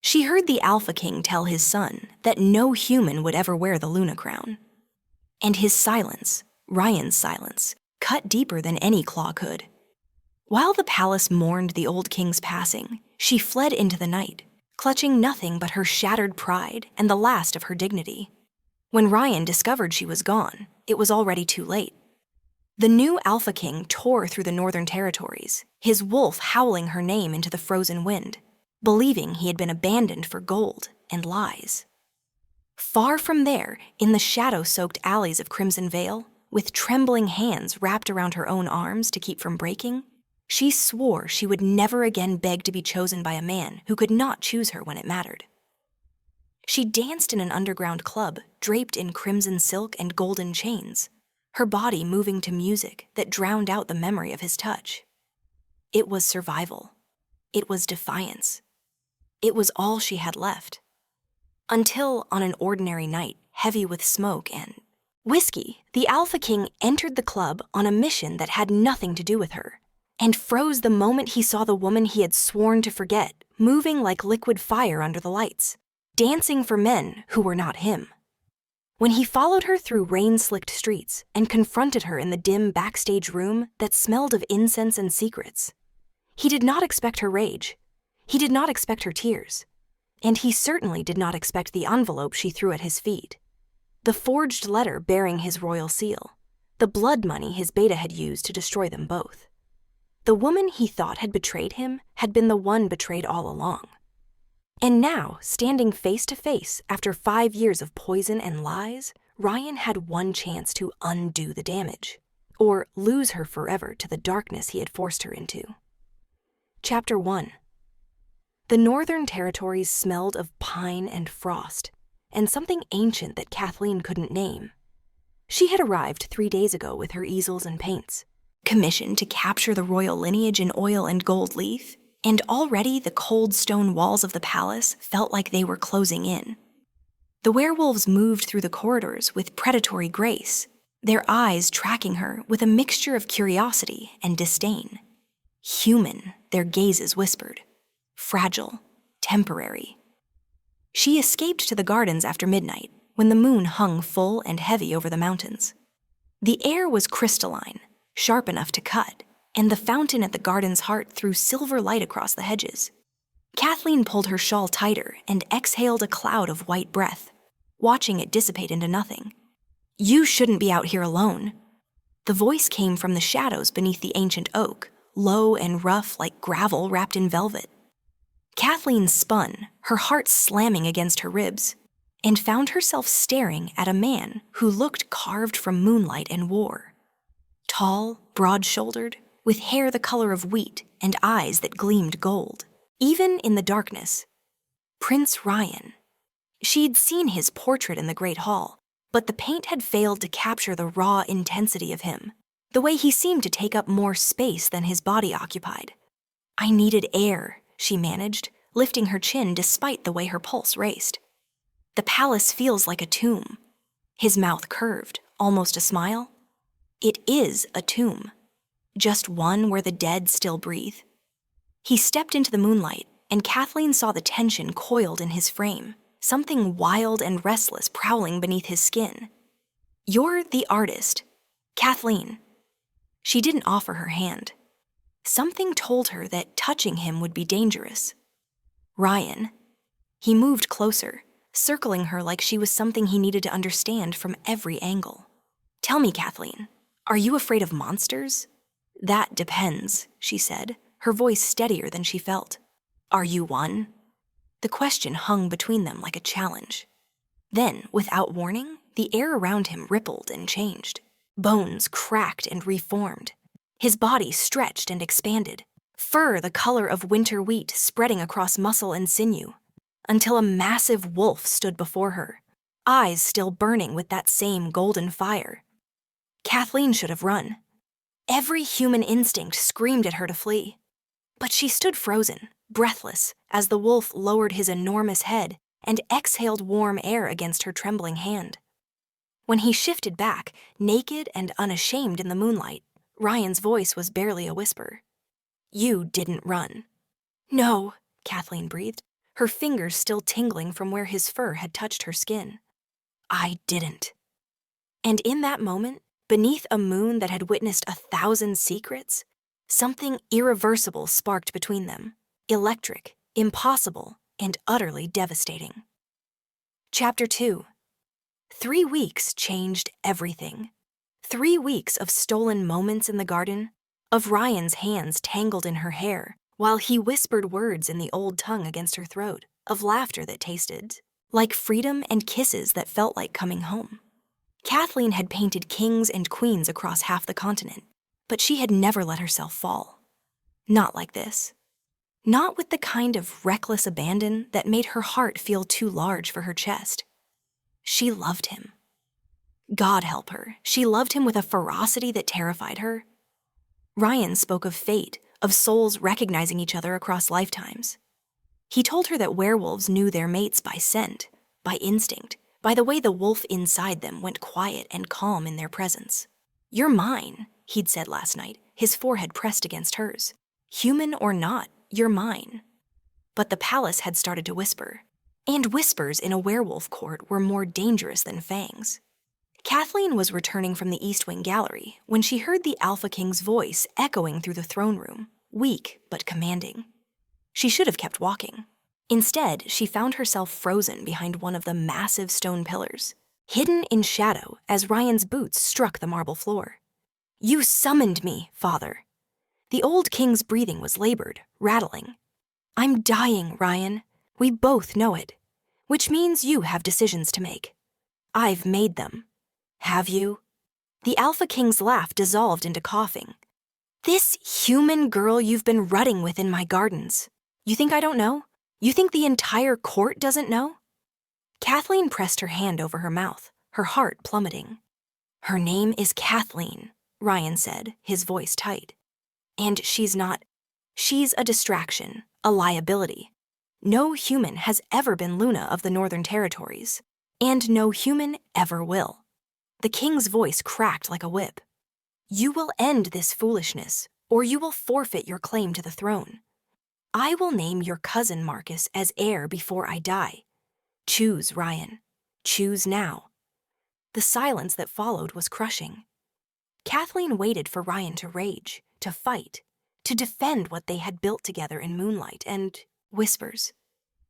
She heard the Alpha King tell his son that no human would ever wear the Luna crown. And his silence, Ryan's silence, cut deeper than any claw could. While the palace mourned the old king's passing, she fled into the night, clutching nothing but her shattered pride and the last of her dignity. When Ryan discovered she was gone, it was already too late. The new Alpha King tore through the northern territories, his wolf howling her name into the frozen wind, believing he had been abandoned for gold and lies. Far from there, in the shadow-soaked alleys of Crimson Vale, with trembling hands wrapped around her own arms to keep from breaking, she swore she would never again beg to be chosen by a man who could not choose her when it mattered. She danced in an underground club draped in crimson silk and golden chains, her body moving to music that drowned out the memory of his touch. It was survival. It was defiance. It was all she had left. Until, on an ordinary night, heavy with smoke and whiskey, the Alpha King entered the club on a mission that had nothing to do with her, and froze the moment he saw the woman he had sworn to forget, moving like liquid fire under the lights, dancing for men who were not him. When he followed her through rain-slicked streets and confronted her in the dim backstage room that smelled of incense and secrets, he did not expect her rage. He did not expect her tears. And he certainly did not expect the envelope she threw at his feet. The forged letter bearing his royal seal. The blood money his beta had used to destroy them both. The woman he thought had betrayed him had been the one betrayed all along. And now, standing face to face after 5 years of poison and lies, Ryan had one chance to undo the damage, or lose her forever to the darkness he had forced her into. Chapter 1. The northern territories smelled of pine and frost, and something ancient that Kathleen couldn't name. She had arrived 3 days ago with her easels and paints, commissioned to capture the royal lineage in oil and gold leaf, and already the cold stone walls of the palace felt like they were closing in. The werewolves moved through the corridors with predatory grace, their eyes tracking her with a mixture of curiosity and disdain. Human, their gazes whispered. Fragile, temporary. She escaped to the gardens after midnight, when the moon hung full and heavy over the mountains. The air was crystalline, sharp enough to cut, and the fountain at the garden's heart threw silver light across the hedges. Kathleen pulled her shawl tighter and exhaled a cloud of white breath, watching it dissipate into nothing. "You shouldn't be out here alone." The voice came from the shadows beneath the ancient oak, low and rough like gravel wrapped in velvet. Kathleen spun, her heart slamming against her ribs, and found herself staring at a man who looked carved from moonlight and war. Tall, broad-shouldered, with hair the color of wheat and eyes that gleamed gold, even in the darkness. Prince Ryan. She'd seen his portrait in the Great Hall, but the paint had failed to capture the raw intensity of him, the way he seemed to take up more space than his body occupied. "I needed air," she managed, lifting her chin despite the way her pulse raced. "The palace feels like a tomb." His mouth curved, almost a smile. "It is a tomb. Just one where the dead still breathe." He stepped into the moonlight, and Kathleen saw the tension coiled in his frame, something wild and restless prowling beneath his skin. "You're the artist, Kathleen." She didn't offer her hand. Something told her that touching him would be dangerous. "Ryan." He moved closer, circling her like she was something he needed to understand from every angle. "Tell me, Kathleen, are you afraid of monsters?" "That depends," she said, her voice steadier than she felt. "Are you one?" The question hung between them like a challenge. Then, without warning, the air around him rippled and changed. Bones cracked and reformed. His body stretched and expanded, fur the color of winter wheat spreading across muscle and sinew, until a massive wolf stood before her, eyes still burning with that same golden fire. Kathleen should have run. Every human instinct screamed at her to flee. But she stood frozen, breathless, as the wolf lowered his enormous head and exhaled warm air against her trembling hand. When he shifted back, naked and unashamed in the moonlight, Ryan's voice was barely a whisper. "You didn't run." "No," Kathleen breathed, her fingers still tingling from where his fur had touched her skin. "I didn't." And in that moment, beneath a moon that had witnessed 1,000 secrets, something irreversible sparked between them, electric, impossible, and utterly devastating. Chapter 2. 3 weeks changed everything. 3 weeks of stolen moments in the garden, of Ryan's hands tangled in her hair while he whispered words in the old tongue against her throat, of laughter that tasted like freedom and kisses that felt like coming home. Kathleen had painted kings and queens across half the continent, but she had never let herself fall. Not like this. Not with the kind of reckless abandon that made her heart feel too large for her chest. She loved him. God help her, she loved him with a ferocity that terrified her. Ryan spoke of fate, of souls recognizing each other across lifetimes. He told her that werewolves knew their mates by scent, by instinct, by the way the wolf inside them went quiet and calm in their presence. "You're mine," he'd said last night, his forehead pressed against hers. "Human or not, you're mine." But the palace had started to whisper, and whispers in a werewolf court were more dangerous than fangs. Kathleen was returning from the East Wing gallery when she heard the Alpha King's voice echoing through the throne room, weak but commanding. She should have kept walking. Instead, she found herself frozen behind one of the massive stone pillars, hidden in shadow as Ryan's boots struck the marble floor. "You summoned me, Father." The old king's breathing was labored, rattling. "I'm dying, Ryan. We both know it. Which means you have decisions to make. I've made them. Have you?" The Alpha King's laugh dissolved into coughing. "This human girl you've been rutting with in my gardens. You think I don't know? You think the entire court doesn't know?" Kathleen pressed her hand over her mouth, her heart plummeting. "Her name is Kathleen," Ryan said, his voice tight. "And she's a distraction, a liability. No human has ever been Luna of the Northern Territories, and no human ever will." The king's voice cracked like a whip. "You will end this foolishness, or you will forfeit your claim to the throne. I will name your cousin Marcus as heir before I die. Choose, Ryan. Choose now." The silence that followed was crushing. Kathleen waited for Ryan to rage, to fight, to defend what they had built together in moonlight and whispers.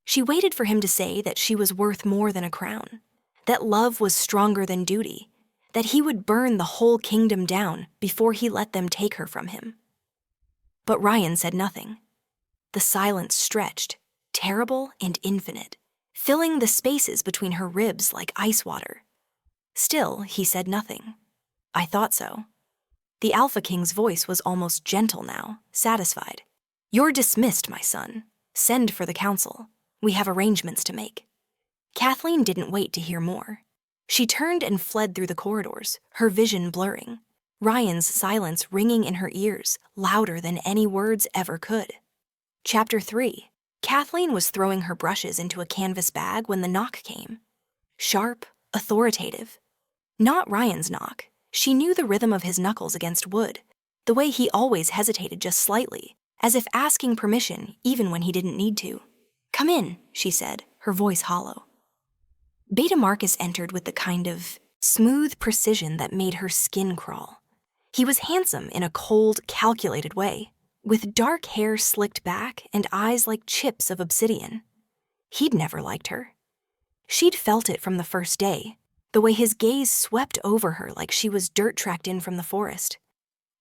She waited for him to say that she was worth more than a crown, that love was stronger than duty, that he would burn the whole kingdom down before he let them take her from him. But Ryan said nothing. The silence stretched, terrible and infinite, filling the spaces between her ribs like ice water. Still, he said nothing. "I thought so." The Alpha King's voice was almost gentle now, satisfied. "You're dismissed, my son. Send for the council. We have arrangements to make." Kathleen didn't wait to hear more. She turned and fled through the corridors, her vision blurring, Ryan's silence ringing in her ears, louder than any words ever could. Chapter 3. Kathleen was throwing her brushes into a canvas bag when the knock came. Sharp, authoritative. Not Ryan's knock. She knew the rhythm of his knuckles against wood, the way he always hesitated just slightly, as if asking permission even when he didn't need to. "Come in," she said, her voice hollow. Beta Marcus entered with the kind of smooth precision that made her skin crawl. He was handsome in a cold, calculated way, with dark hair slicked back and eyes like chips of obsidian. He'd never liked her. She'd felt it from the first day, the way his gaze swept over her like she was dirt tracked in from the forest.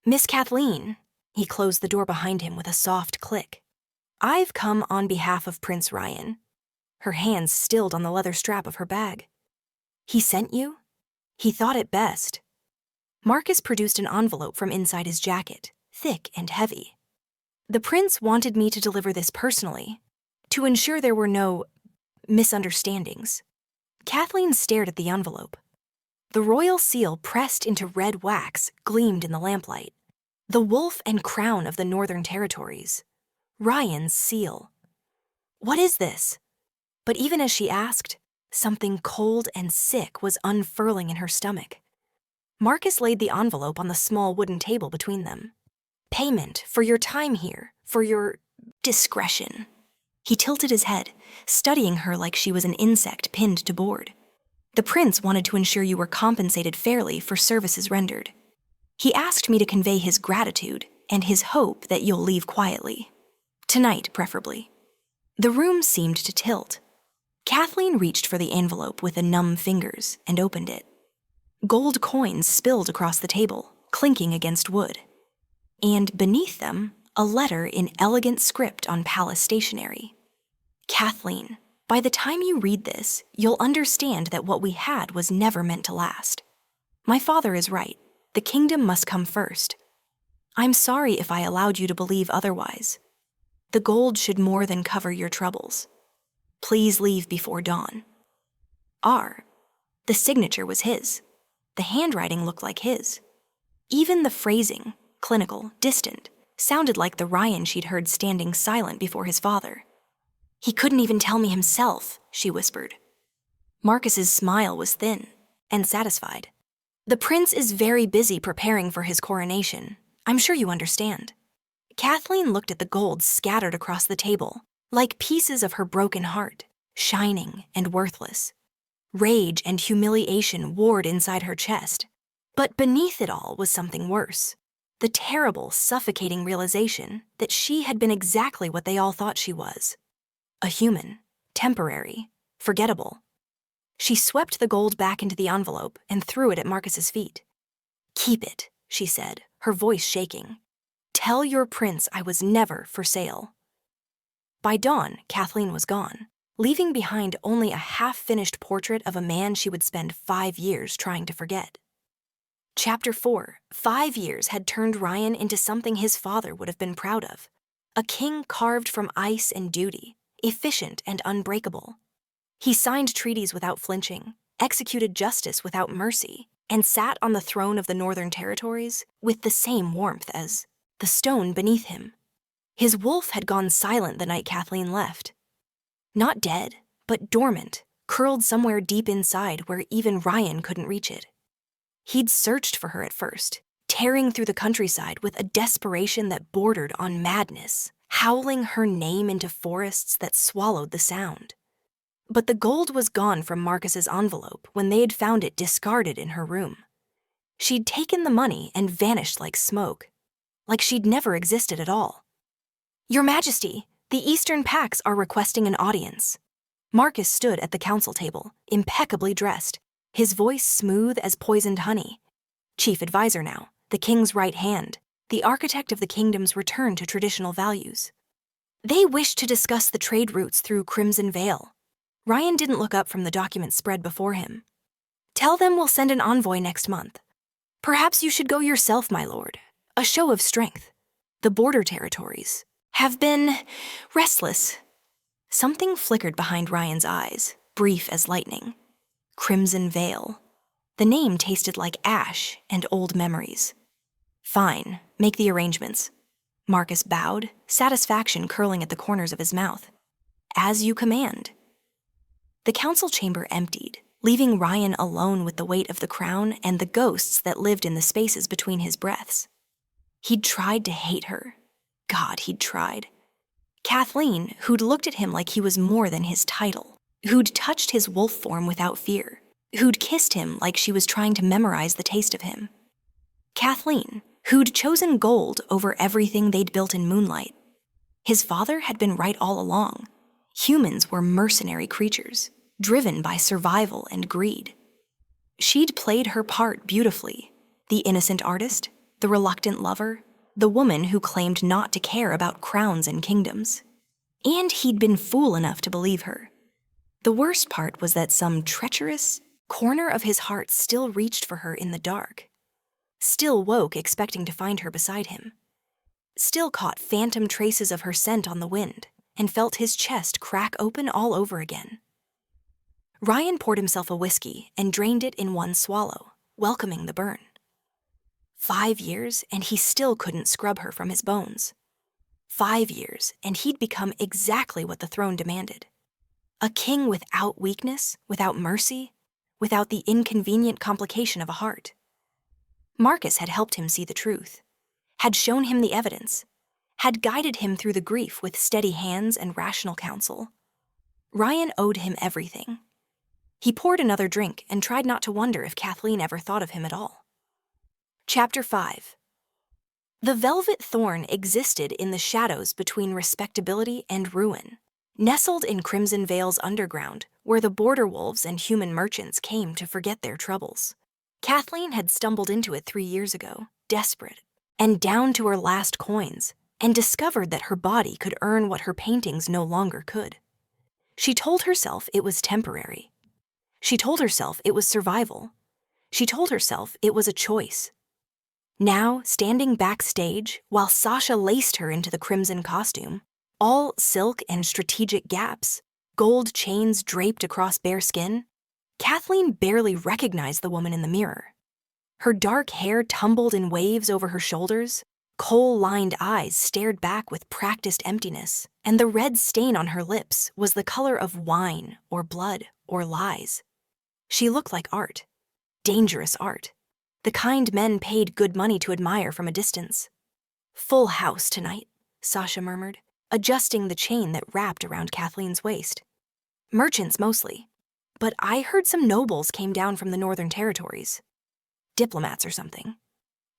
"Miss Kathleen," he closed the door behind him with a soft click. "I've come on behalf of Prince Ryan." Her hands stilled on the leather strap of her bag. "He sent you?" He thought it best. Marcus produced an envelope from inside his jacket, thick and heavy. "The prince wanted me to deliver this personally, to ensure there were no misunderstandings." Kathleen stared at the envelope. The royal seal pressed into red wax gleamed in the lamplight. The wolf and crown of the Northern Territories. Ryan's seal. "What is this?" But even as she asked, something cold and sick was unfurling in her stomach. Marcus laid the envelope on the small wooden table between them. "Payment for your time here, for your discretion." He tilted his head, studying her like she was an insect pinned to board. The prince wanted to ensure you were compensated fairly for services rendered. He asked me to convey his gratitude and his hope that you'll leave quietly. Tonight, preferably. The room seemed to tilt. Kathleen reached for the envelope with the numb fingers and opened it. Gold coins spilled across the table, clinking against wood. And beneath them, a letter in elegant script on palace stationery. Kathleen, by the time you read this, you'll understand that what we had was never meant to last. My father is right. The kingdom must come first. I'm sorry if I allowed you to believe otherwise. The gold should more than cover your troubles. Please leave before dawn. R. The signature was his. The handwriting looked like his. Even the phrasing, clinical, distant, sounded like the Ryan she'd heard standing silent before his father. He couldn't even tell me himself, she whispered. Marcus's smile was thin and satisfied. The prince is very busy preparing for his coronation. I'm sure you understand. Kathleen looked at the gold scattered across the table, like pieces of her broken heart, shining and worthless. Rage and humiliation warred inside her chest. But beneath it all was something worse. The terrible, suffocating realization that she had been exactly what they all thought she was. A human, temporary, forgettable. She swept the gold back into the envelope and threw it at Marcus's feet. Keep it, she said, her voice shaking. Tell your prince I was never for sale. By dawn, Kathleen was gone, leaving behind only a half-finished portrait of a man she would spend 5 years trying to forget. Chapter 4. 5 years had turned Ryan into something his father would have been proud of. A king carved from ice and duty, efficient and unbreakable. He signed treaties without flinching, executed justice without mercy, and sat on the throne of the Northern Territories with the same warmth as the stone beneath him. His wolf had gone silent the night Kathleen left. Not dead, but dormant, curled somewhere deep inside where even Ryan couldn't reach it. He'd searched for her at first, tearing through the countryside with a desperation that bordered on madness, howling her name into forests that swallowed the sound. But the gold was gone from Marcus's envelope when they had found it discarded in her room. She'd taken the money and vanished like smoke, like she'd never existed at all. Your Majesty, the Eastern Pax are requesting an audience. Marcus stood at the council table, impeccably dressed, his voice smooth as poisoned honey. Chief advisor now, the king's right hand, the architect of the kingdom's return to traditional values. They wish to discuss the trade routes through Crimson Vale. Ryan didn't look up from the document spread before him. Tell them we'll send an envoy next month. Perhaps you should go yourself, my lord. A show of strength. The border territories have been restless. Something flickered behind Ryan's eyes, brief as lightning. Crimson Vale. The name tasted like ash and old memories. Fine, make the arrangements. Marcus bowed, satisfaction curling at the corners of his mouth. As you command. The council chamber emptied, leaving Ryan alone with the weight of the crown and the ghosts that lived in the spaces between his breaths. He'd tried to hate her. God, he'd tried. Kathleen, who'd looked at him like he was more than his title, who'd touched his wolf form without fear, who'd kissed him like she was trying to memorize the taste of him. Kathleen, who'd chosen gold over everything they'd built in Moonlight. His father had been right all along. Humans were mercenary creatures, driven by survival and greed. She'd played her part beautifully, the innocent artist, the reluctant lover, the woman who claimed not to care about crowns and kingdoms. And he'd been fool enough to believe her. The worst part was that some treacherous corner of his heart still reached for her in the dark, still woke expecting to find her beside him, still caught phantom traces of her scent on the wind and felt his chest crack open all over again. Ryan poured himself a whiskey and drained it in one swallow, welcoming the burn. 5 years, and he still couldn't scrub her from his bones. 5 years, and he'd become exactly what the throne demanded. A king without weakness, without mercy, without the inconvenient complication of a heart. Marcus had helped him see the truth, had shown him the evidence, had guided him through the grief with steady hands and rational counsel. Ryan owed him everything. He poured another drink and tried not to wonder if Kathleen ever thought of him at all. Chapter 5. The Velvet Thorn existed in the shadows between respectability and ruin, nestled in Crimson Vale's underground, where the border wolves and human merchants came to forget their troubles. Kathleen had stumbled into it 3 years ago, desperate, and down to her last coins, and discovered that her body could earn what her paintings no longer could. She told herself it was temporary. She told herself it was survival. She told herself it was a choice. Now, standing backstage, while Sasha laced her into the crimson costume, all silk and strategic gaps, gold chains draped across bare skin, Kathleen barely recognized the woman in the mirror. Her dark hair tumbled in waves over her shoulders, coal-lined eyes stared back with practiced emptiness, and the red stain on her lips was the color of wine or blood or lies. She looked like art. Dangerous art. The kind men paid good money to admire from a distance. "Full house tonight," Sasha murmured, adjusting the chain that wrapped around Kathleen's waist. "Merchants mostly, but I heard some nobles came down from the Northern Territories. Diplomats or something."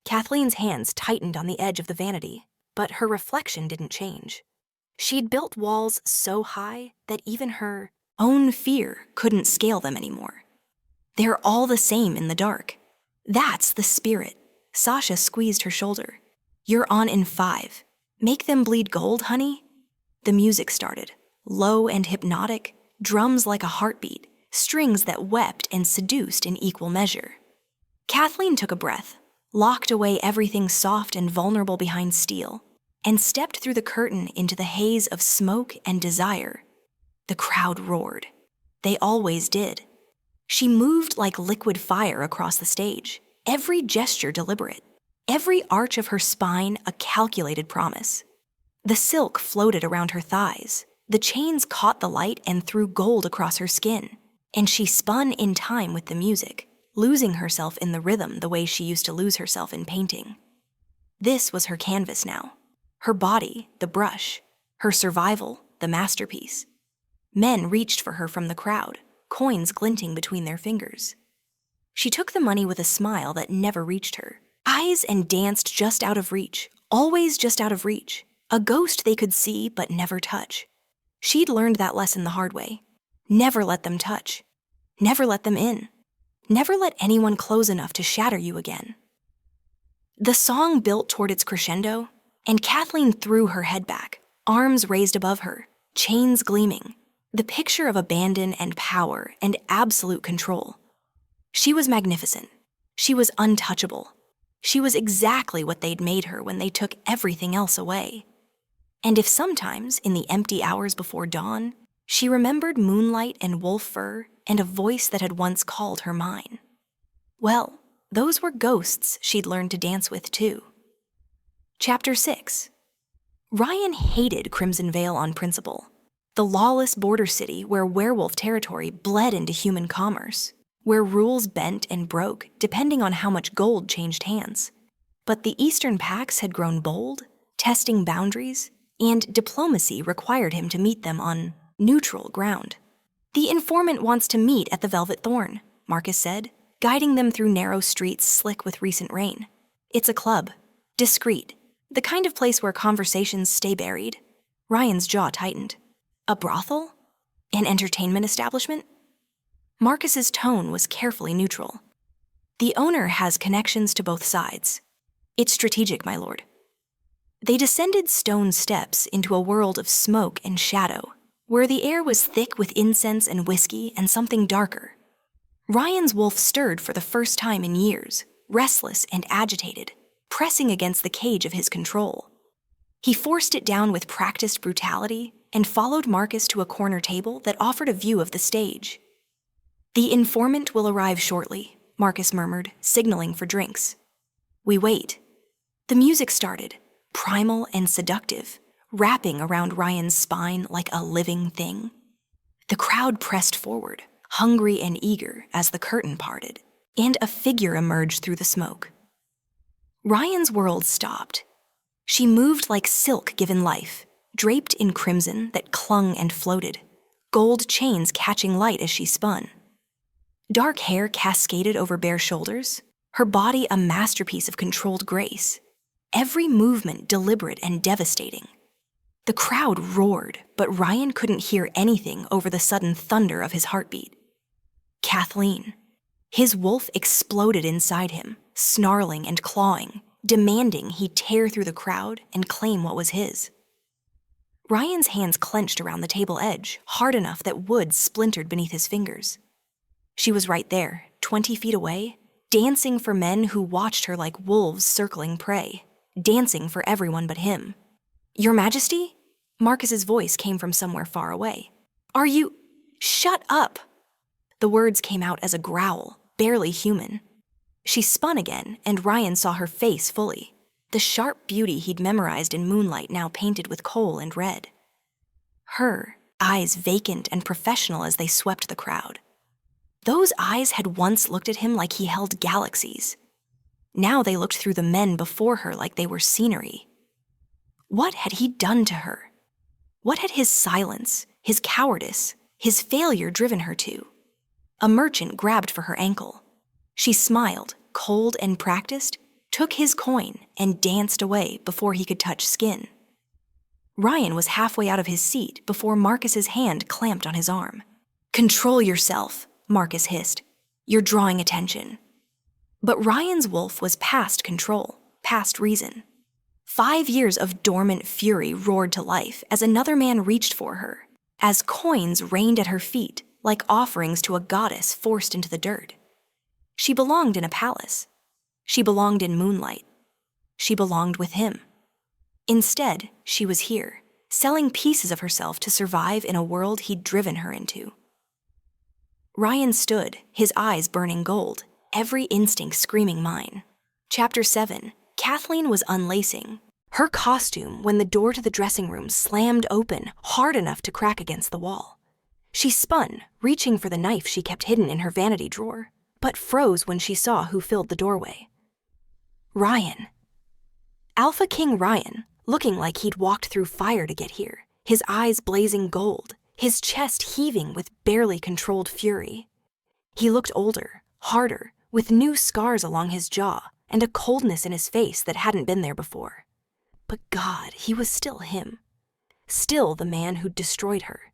Kathleen's hands tightened on the edge of the vanity, but her reflection didn't change. She'd built walls so high that even her own fear couldn't scale them anymore. They're all the same in the dark. That's the spirit. Sasha squeezed her shoulder. "You're on in 5. Make them bleed gold, honey." The music started, low and hypnotic, drums like a heartbeat, strings that wept and seduced in equal measure. Kathleen took a breath, locked away everything soft and vulnerable behind steel, and stepped through the curtain into the haze of smoke and desire. The crowd roared. They always did. She moved like liquid fire across the stage, every gesture deliberate, every arch of her spine a calculated promise. The silk floated around her thighs, the chains caught the light and threw gold across her skin, and she spun in time with the music, losing herself in the rhythm the way she used to lose herself in painting. This was her canvas now, her body, the brush, her survival, the masterpiece. Men reached for her from the crowd, coins glinting between their fingers. She took the money with a smile that never reached her, eyes and danced just out of reach, always just out of reach, a ghost they could see but never touch. She'd learned that lesson the hard way. Never let them touch. Never let them in. Never let anyone close enough to shatter you again. The song built toward its crescendo, and Kathleen threw her head back, arms raised above her, chains gleaming, the picture of abandon and power and absolute control. She was magnificent. She was untouchable. She was exactly what they'd made her when they took everything else away. And if sometimes, in the empty hours before dawn, she remembered moonlight and wolf fur and a voice that had once called her mine, well, those were ghosts she'd learned to dance with too. Chapter 6. Ryan hated Crimson Vale on principle, the lawless border city where werewolf territory bled into human commerce, where rules bent and broke depending on how much gold changed hands. But the Eastern Pax had grown bold, testing boundaries, and diplomacy required him to meet them on neutral ground. "The informant wants to meet at the Velvet Thorn," Marcus said, guiding them through narrow streets slick with recent rain. "It's a club. Discreet. The kind of place where conversations stay buried." Ryan's jaw tightened. "A brothel? An entertainment establishment?" Marcus's tone was carefully neutral. "The owner has connections to both sides. It's strategic, my lord." They descended stone steps into a world of smoke and shadow, where the air was thick with incense and whiskey and something darker. Ryan's wolf stirred for the first time in years, restless and agitated, pressing against the cage of his control. He forced it down with practiced brutality and followed Marcus to a corner table that offered a view of the stage. "The informant will arrive shortly," Marcus murmured, signaling for drinks. We wait. The music started, primal and seductive, wrapping around Ryan's spine like a living thing. The crowd pressed forward, hungry and eager as the curtain parted, and a figure emerged through the smoke. Ryan's world stopped. She moved like silk given life, draped in crimson that clung and floated, gold chains catching light as she spun. Dark hair cascaded over bare shoulders, her body a masterpiece of controlled grace, every movement deliberate and devastating. The crowd roared, but Ryan couldn't hear anything over the sudden thunder of his heartbeat. Kathleen. His wolf exploded inside him, snarling and clawing, demanding he tear through the crowd and claim what was his. Ryan's hands clenched around the table edge, hard enough that wood splintered beneath his fingers. She was right there, 20 feet away, dancing for men who watched her like wolves circling prey, dancing for everyone but him. "Your Majesty?" Marcus's voice came from somewhere far away. "Are you—" "Shut up!" The words came out as a growl, barely human. She spun again, and Ryan saw her face fully, the sharp beauty he'd memorized in moonlight now painted with coal and red. Her eyes vacant and professional as they swept the crowd. Those eyes had once looked at him like he held galaxies. Now they looked through the men before her like they were scenery. What had he done to her? What had his silence, his cowardice, his failure driven her to? A merchant grabbed for her ankle. She smiled, cold and practiced, took his coin, and danced away before he could touch skin. Ryan was halfway out of his seat before Marcus's hand clamped on his arm. "Control yourself," Marcus hissed. "You're drawing attention." But Ryan's wolf was past control, past reason. 5 years of dormant fury roared to life as another man reached for her, as coins rained at her feet like offerings to a goddess forced into the dirt. She belonged in a palace. She belonged in moonlight. She belonged with him. Instead, she was here, selling pieces of herself to survive in a world he'd driven her into. Ryan stood, his eyes burning gold, every instinct screaming mine. Chapter 7. Kathleen was unlacing. Her costume when the door to the dressing room slammed open hard enough to crack against the wall. She spun, reaching for the knife she kept hidden in her vanity drawer, but froze when she saw who filled the doorway. Ryan. Alpha King Ryan, looking like he'd walked through fire to get here, his eyes blazing gold, his chest heaving with barely controlled fury. He looked older, harder, with new scars along his jaw and a coldness in his face that hadn't been there before. But God, he was still him. Still the man who'd destroyed her.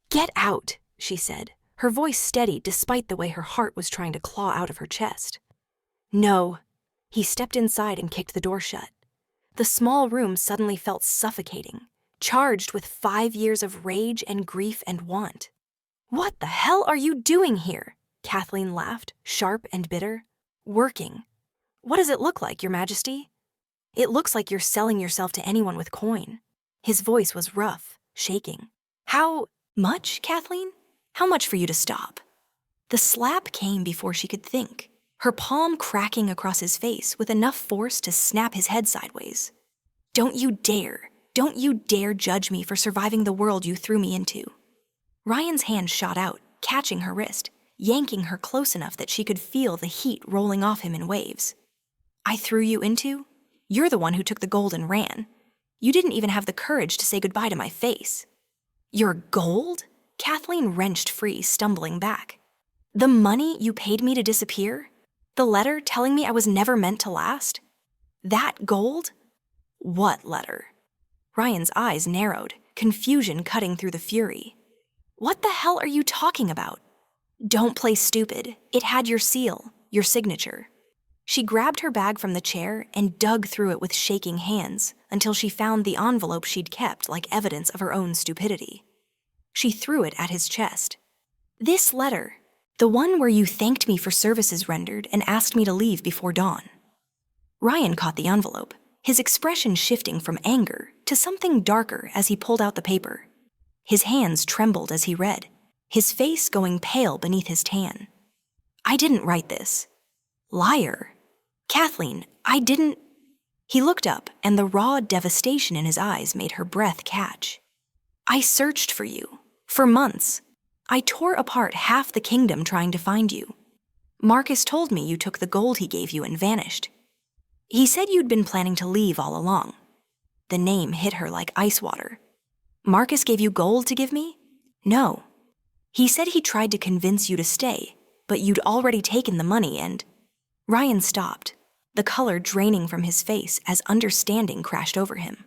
"Get out," she said, her voice steady despite the way her heart was trying to claw out of her chest. "No." He stepped inside and kicked the door shut. The small room suddenly felt suffocating, charged with 5 years of rage and grief and want. "What the hell are you doing here?" Kathleen laughed, sharp and bitter. "Working. What does it look like, Your Majesty?" "It looks like you're selling yourself to anyone with coin." His voice was rough, shaking. "How much, Kathleen? How much for you to stop?" The slap came before she could think, her palm cracking across his face with enough force to snap his head sideways. Don't you dare judge me for surviving the world you threw me into." Ryan's hand shot out, catching her wrist, yanking her close enough that she could feel the heat rolling off him in waves. "I threw you into? You're the one who took the gold and ran. You didn't even have the courage to say goodbye to my face." "Your gold?" Kathleen wrenched free, stumbling back. "The money you paid me to disappear? The letter telling me I was never meant to last? That gold?" "What letter?" Ryan's eyes narrowed, confusion cutting through the fury. "What the hell are you talking about?" "Don't play stupid. It had your seal, your signature." She grabbed her bag from the chair and dug through it with shaking hands until she found the envelope she'd kept like evidence of her own stupidity. She threw it at his chest. "This letter, the one where you thanked me for services rendered and asked me to leave before dawn." Ryan caught the envelope, his expression shifting from anger to something darker as he pulled out the paper. His hands trembled as he read, his face going pale beneath his tan. "I didn't write this." "Liar." "Kathleen, I didn't—" He looked up, and the raw devastation in his eyes made her breath catch. "I searched for you. For months. I tore apart half the kingdom trying to find you. Marcus told me you took the gold he gave you and vanished. He said you'd been planning to leave all along. The name hit her like ice water. Marcus gave you gold to give me? No. He said he tried to convince you to stay, but you'd already taken the money and... Ryan stopped, the color draining from his face as understanding crashed over him.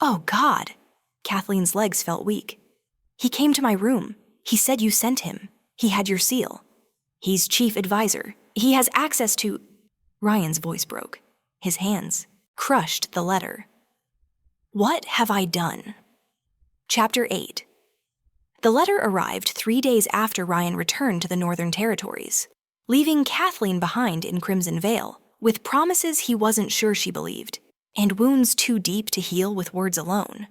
Oh, God. Kathleen's legs felt weak. He came to my room. He said you sent him. He had your seal. He's chief advisor. He has access to... Ryan's voice broke. His hands crushed the letter. What have I done? Chapter 8. The letter arrived 3 days after Ryan returned to the Northern Territories, leaving Kathleen behind in Crimson Vale, with promises he wasn't sure she believed, and wounds too deep to heal with words alone.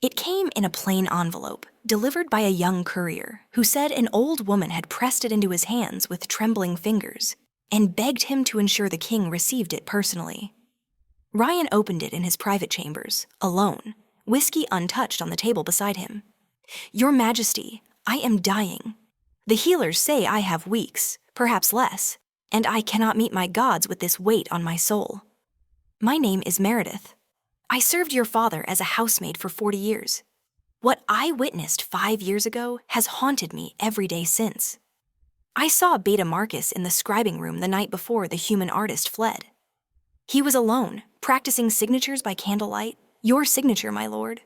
It came in a plain envelope, delivered by a young courier, who said an old woman had pressed it into his hands with trembling fingers, and begged him to ensure the king received it personally. Ryan opened it in his private chambers, alone, whiskey untouched on the table beside him. Your Majesty, I am dying. The healers say I have weeks, perhaps less, and I cannot meet my gods with this weight on my soul. My name is Meredith. I served your father as a housemaid for 40 years. What I witnessed 5 years ago has haunted me every day since. I saw Beta Marcus in the scribing room the night before the human artist fled. He was alone, practicing signatures by candlelight, your signature, my lord.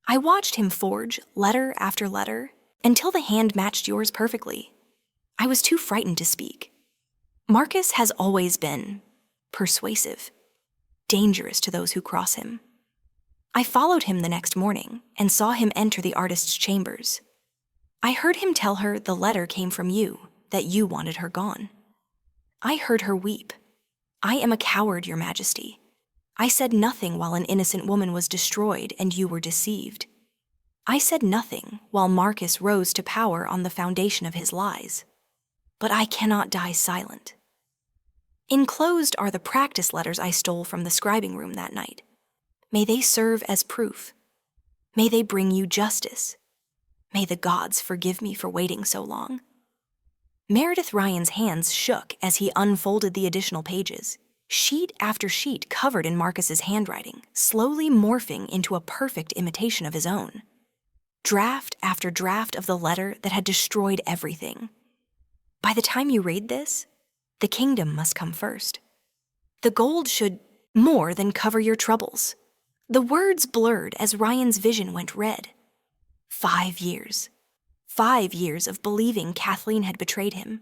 I watched him forge letter after letter until the hand matched yours perfectly. I was too frightened to speak. Marcus has always been persuasive, dangerous to those who cross him. I followed him the next morning and saw him enter the artist's chambers. I heard him tell her the letter came from you, that you wanted her gone. I heard her weep. I am a coward, your Majesty. I said nothing while an innocent woman was destroyed and you were deceived. I said nothing while Marcus rose to power on the foundation of his lies. But I cannot die silent. Enclosed are the practice letters I stole from the scribing room that night. May they serve as proof. May they bring you justice. May the gods forgive me for waiting so long. Meredith Ryan's hands shook as he unfolded the additional pages, sheet after sheet covered in Marcus's handwriting, slowly morphing into a perfect imitation of his own. Draft after draft of the letter that had destroyed everything. By the time you read this, the kingdom must come first. The gold should more than cover your troubles. The words blurred as Ryan's vision went red. 5 years. 5 years of believing Kathleen had betrayed him.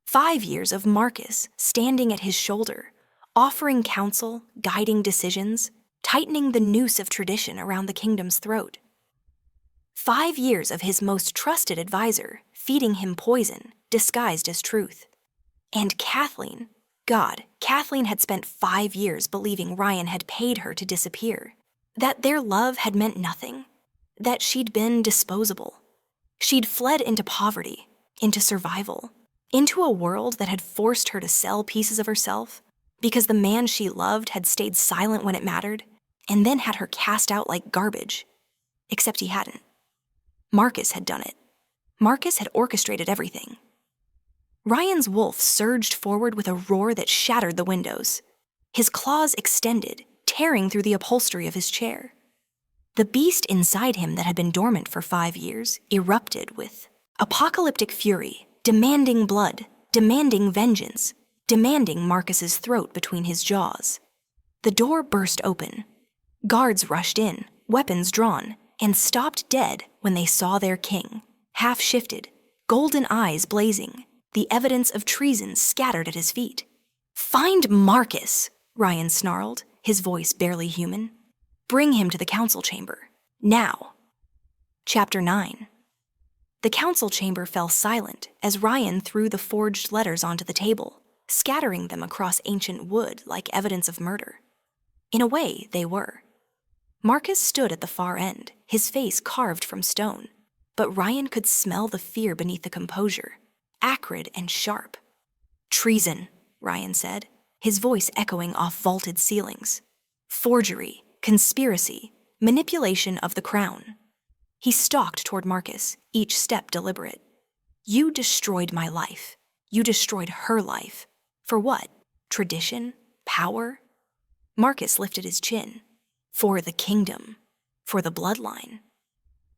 5 years of Marcus standing at his shoulder, offering counsel, guiding decisions, tightening the noose of tradition around the kingdom's throat. 5 years of his most trusted advisor feeding him poison disguised as truth. And Kathleen, Kathleen had spent 5 years believing Ryan had paid her to disappear, that their love had meant nothing, that she'd been disposable. She'd fled into poverty, into survival, into a world that had forced her to sell pieces of herself because the man she loved had stayed silent when it mattered and then had her cast out like garbage. Except he hadn't. Marcus had done it. Marcus had orchestrated everything. Ryan's wolf surged forward with a roar that shattered the windows. His claws extended, tearing through the upholstery of his chair. The beast inside him that had been dormant for 5 years erupted with apocalyptic fury, demanding blood, demanding vengeance, demanding Marcus's throat between his jaws. The door burst open. Guards rushed in, weapons drawn, and stopped dead when they saw their king, half-shifted, golden eyes blazing, the evidence of treason scattered at his feet. Find Marcus, Ryan snarled, his voice barely human. Bring him to the council chamber, now. Chapter 9. The council chamber fell silent as Ryan threw the forged letters onto the table, scattering them across ancient wood like evidence of murder. In a way, they were. Marcus stood at the far end, his face carved from stone, but Ryan could smell the fear beneath the composure, acrid and sharp. Treason, Ryan said, his voice echoing off vaulted ceilings. Forgery, conspiracy, manipulation of the crown. He stalked toward Marcus, each step deliberate. You destroyed my life. You destroyed her life. For what? Tradition? Power? Marcus lifted his chin. For the kingdom, for the bloodline.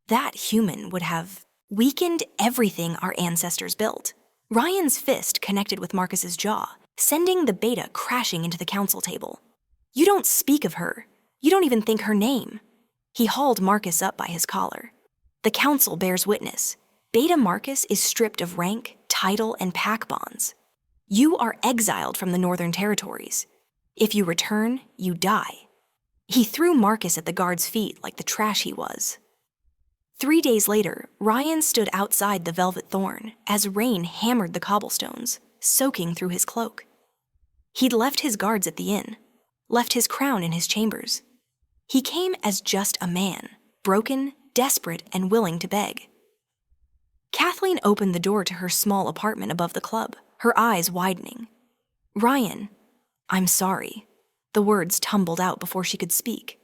That human would have weakened everything our ancestors built. Ryan's fist connected with Marcus's jaw, sending the beta crashing into the council table. You don't speak of her. You don't even think her name. He hauled Marcus up by his collar. The council bears witness. Beta Marcus is stripped of rank, title, and pack bonds. You are exiled from the Northern Territories. If you return, you die. He threw Marcus at the guard's feet like the trash he was. 3 days later, Ryan stood outside the Velvet Thorn as rain hammered the cobblestones, soaking through his cloak. He'd left his guards at the inn, left his crown in his chambers. He came as just a man, broken, desperate, and willing to beg. Kathleen opened the door to her small apartment above the club, her eyes widening. Ryan, I'm sorry. The words tumbled out before she could speak.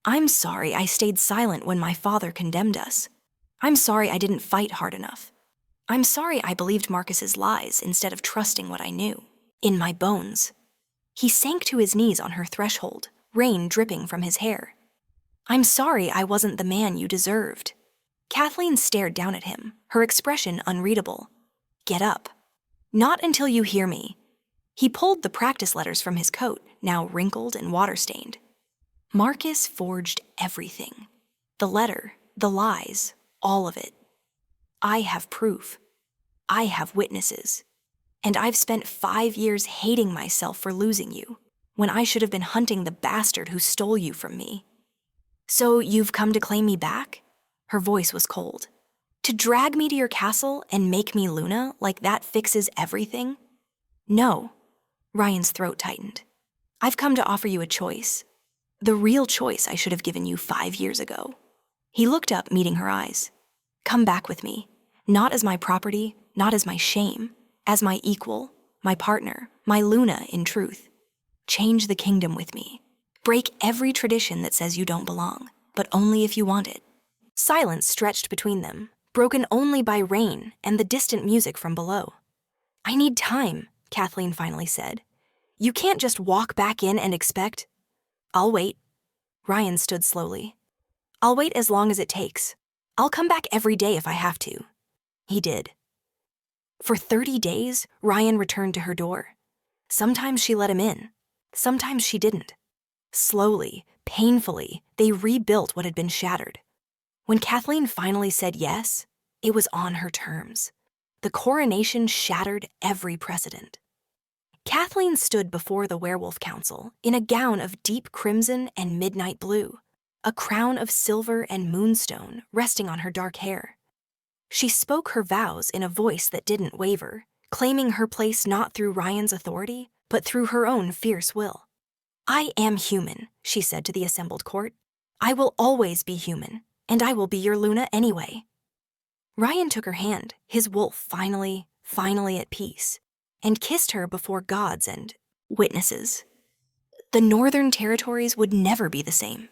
I'm sorry I stayed silent when my father condemned us. I'm sorry I didn't fight hard enough. I'm sorry I believed Marcus's lies instead of trusting what I knew. In my bones. He sank to his knees on her threshold, rain dripping from his hair. I'm sorry I wasn't the man you deserved. Kathleen stared down at him, her expression unreadable. Get up. Not until you hear me. He pulled the practice letters from his coat, now wrinkled and water-stained. Marcus forged everything. The letter, the lies, all of it. I have proof. I have witnesses. And I've spent 5 years hating myself for losing you, when I should have been hunting the bastard who stole you from me. So you've come to claim me back? Her voice was cold. To drag me to your castle and make me Luna like that fixes everything? No. Ryan's throat tightened. I've come to offer you a choice. The real choice I should have given you 5 years ago. He looked up, meeting her eyes. Come back with me, not as my property, not as my shame, as my equal, my partner, my Luna in truth. Change the kingdom with me. Break every tradition that says you don't belong, but only if you want it. Silence stretched between them, broken only by rain and the distant music from below. I need time, Kathleen finally said. You can't just walk back in and expect... I'll wait. Ryan stood slowly. I'll wait as long as it takes. I'll come back every day if I have to. He did. For 30 days, Ryan returned to her door. Sometimes she let him in. Sometimes she didn't. Slowly, painfully, they rebuilt what had been shattered. When Kathleen finally said yes, it was on her terms. The coronation shattered every precedent. Kathleen stood before the Werewolf Council in a gown of deep crimson and midnight blue, a crown of silver and moonstone resting on her dark hair. She spoke her vows in a voice that didn't waver, claiming her place not through Ryan's authority, but through her own fierce will. I am human, she said to the assembled court. I will always be human, and I will be your Luna anyway. Ryan took her hand, his wolf finally at peace, and kissed her before gods and witnesses. The Northern Territories would never be the same.